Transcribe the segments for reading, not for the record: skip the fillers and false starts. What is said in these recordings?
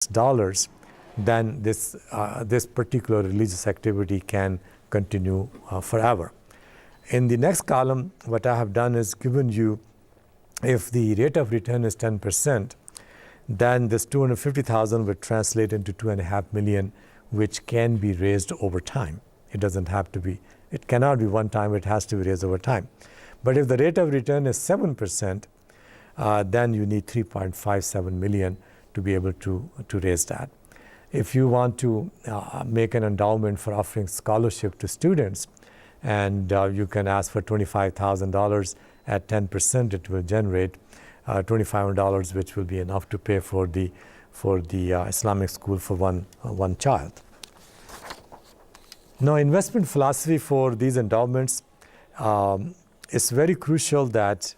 dollars, then this particular religious activity can continue forever. In the next column, what I have done is given you, if the rate of return is 10%, then this 250,000 would translate into 2.5 million, which can be raised over time. It cannot be one time, it has to be raised over time. But if the rate of return is 7%, then you need 3.57 million to be able to raise that. If you want to make an endowment for offering scholarship to students, and you can ask for $25,000 at 10%, it will generate $2,500, which will be enough to pay for the Islamic school for one child. Now, investment philosophy for these endowments, it's very crucial that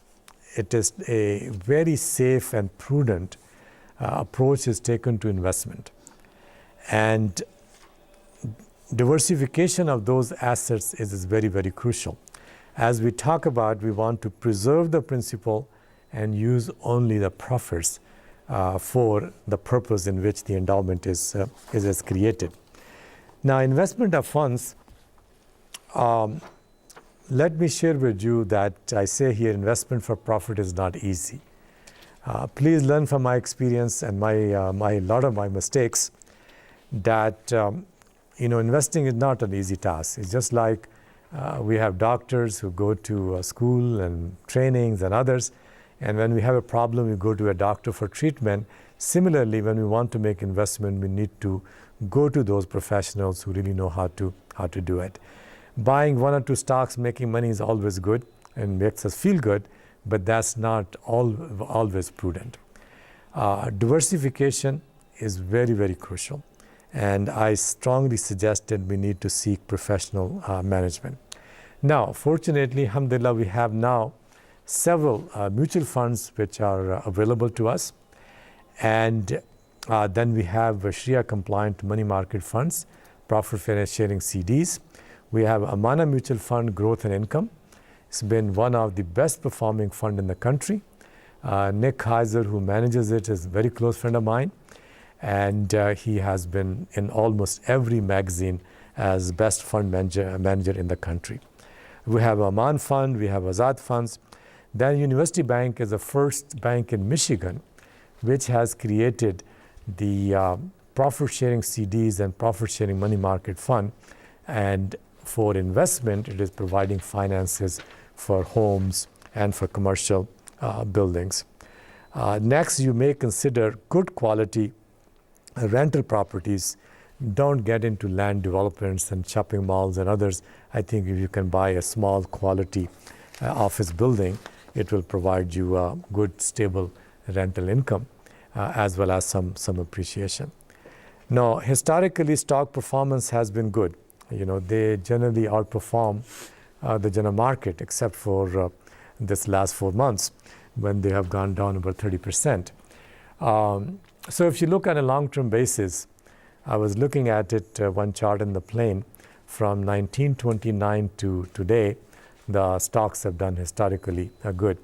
it is a very safe and prudent approach is taken to investment. And diversification of those assets is very, very crucial. As we talk about, we want to preserve the principal and use only the profits for the purpose in which the endowment is created. Now, investment of funds, let me share with you that I say here investment for profit is not easy. Please learn from my experience and my lot of my mistakes that investing is not an easy task. It's just like we have doctors who go to school and trainings and others, and when we have a problem, we go to a doctor for treatment. Similarly, when we want to make investment, we need to go to those professionals who really know how to do it. Buying one or two stocks, making money is always good and makes us feel good, but that's not always prudent. Diversification is very, very crucial. And I strongly suggested we need to seek professional management. Now, fortunately, alhamdulillah, we have now several mutual funds which are available to us. And then we have Sharia compliant money market funds, profit sharing CDs. We have Amana Mutual Fund Growth and Income. It's been one of the best performing fund in the country. Nick Heiser, who manages it, is a very close friend of mine. And he has been in almost every magazine as best fund manager in the country. We have Aman Fund, we have Azad Funds. Then University Bank is the first bank in Michigan which has created the profit-sharing CDs and profit-sharing money market fund. And for investment, it is providing finances for homes and for commercial buildings. Next, you may consider good quality rental properties. Don't get into land developments and shopping malls and others. I think if you can buy a small quality office building, it will provide you a good, stable rental income as well as some appreciation. Now, historically, stock performance has been good. They generally outperform the general market, except for this last 4 months when they have gone down about 30%. So if you look at a long-term basis, I was looking at it, one chart in the plane, from 1929 to today, the stocks have done historically good.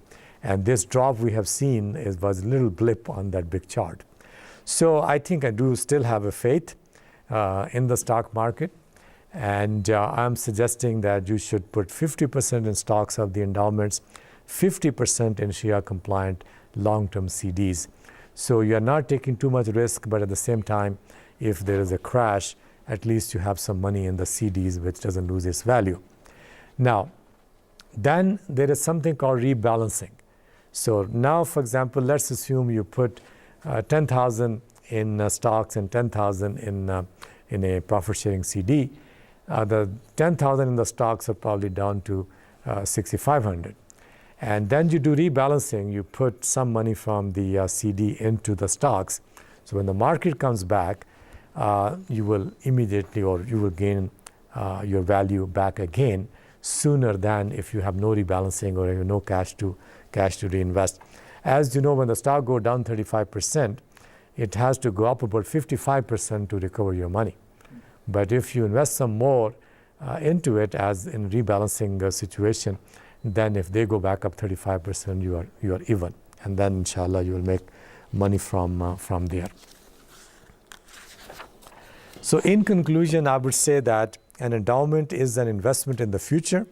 And this drop we have seen was a little blip on that big chart. So I think I do still have a faith in the stock market. And I'm suggesting that you should put 50% in stocks of the endowments, 50% in Sharia compliant long-term CDs. So you're not taking too much risk, but at the same time, if there is a crash, at least you have some money in the CDs, which doesn't lose its value. Now, then there is something called rebalancing. So now, for example, let's assume you put 10,000 in stocks and 10,000 in a profit-sharing CD. The 10,000 in the stocks are probably down to 6,500. And then you do rebalancing. You put some money from the CD into the stocks. So when the market comes back, you will immediately, or you will gain your value back again sooner than if you have no rebalancing or you have no cash to reinvest. As you know, when the stock goes down 35%, it has to go up about 55% to recover your money. But if you invest some more into it, as in rebalancing situation, then if they go back up 35%, you are even. And then, inshallah, you will make money from there. So in conclusion, I would say that an endowment is an investment in the future.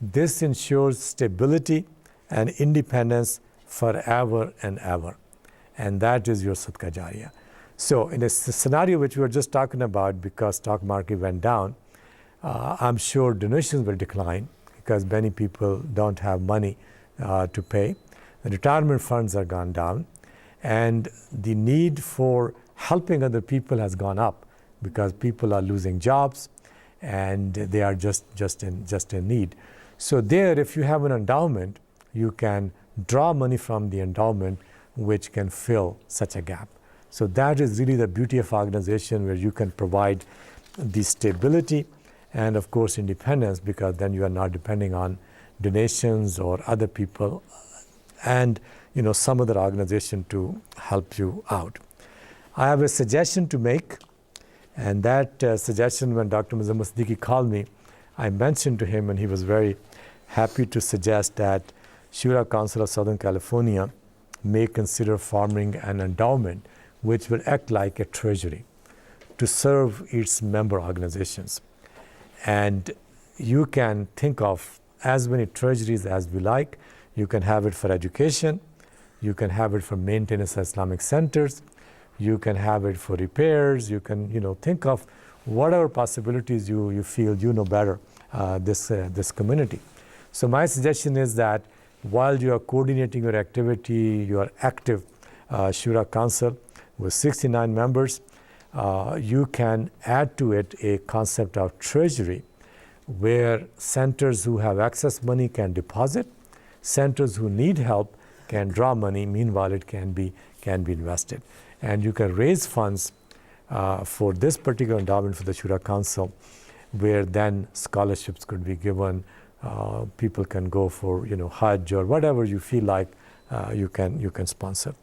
This ensures stability and independence forever and ever. And that is your Sadqa Jariyah. So in a scenario which we were just talking about, because stock market went down, I'm sure donations will decline because many people don't have money to pay. The retirement funds are gone down, and the need for helping other people has gone up because people are losing jobs and they are just in need. So there, if you have an endowment, you can draw money from the endowment which can fill such a gap. So that is really the beauty of organization, where you can provide the stability and of course independence, because then you are not depending on donations or other people and some other organization to help you out. I have a suggestion to make, and that suggestion, when Dr. Mirza Siddiqui called me, I mentioned to him, and he was very happy to suggest that Shura Council of Southern California may consider forming an endowment which will act like a treasury to serve its member organizations. And you can think of as many treasuries as we like. You can have it for education, you can have it for maintenance of Islamic centers, you can have it for repairs, you can think of whatever possibilities you feel better this community. So my suggestion is that while you are coordinating your activity, your active Shura Council with 69 members, you can add to it a concept of treasury, where centers who have excess money can deposit, centers who need help can draw money, meanwhile it can be invested. And you can raise funds for this particular endowment for the Shura Council, where then scholarships could be given, people can go for Hajj or whatever you feel like you can sponsor.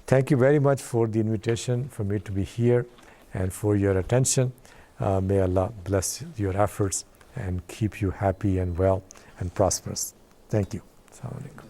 Thank you very much for the invitation for me to be here and for your attention. May Allah bless your efforts and keep you happy and well and prosperous. Thank you. Assalamu alaikum.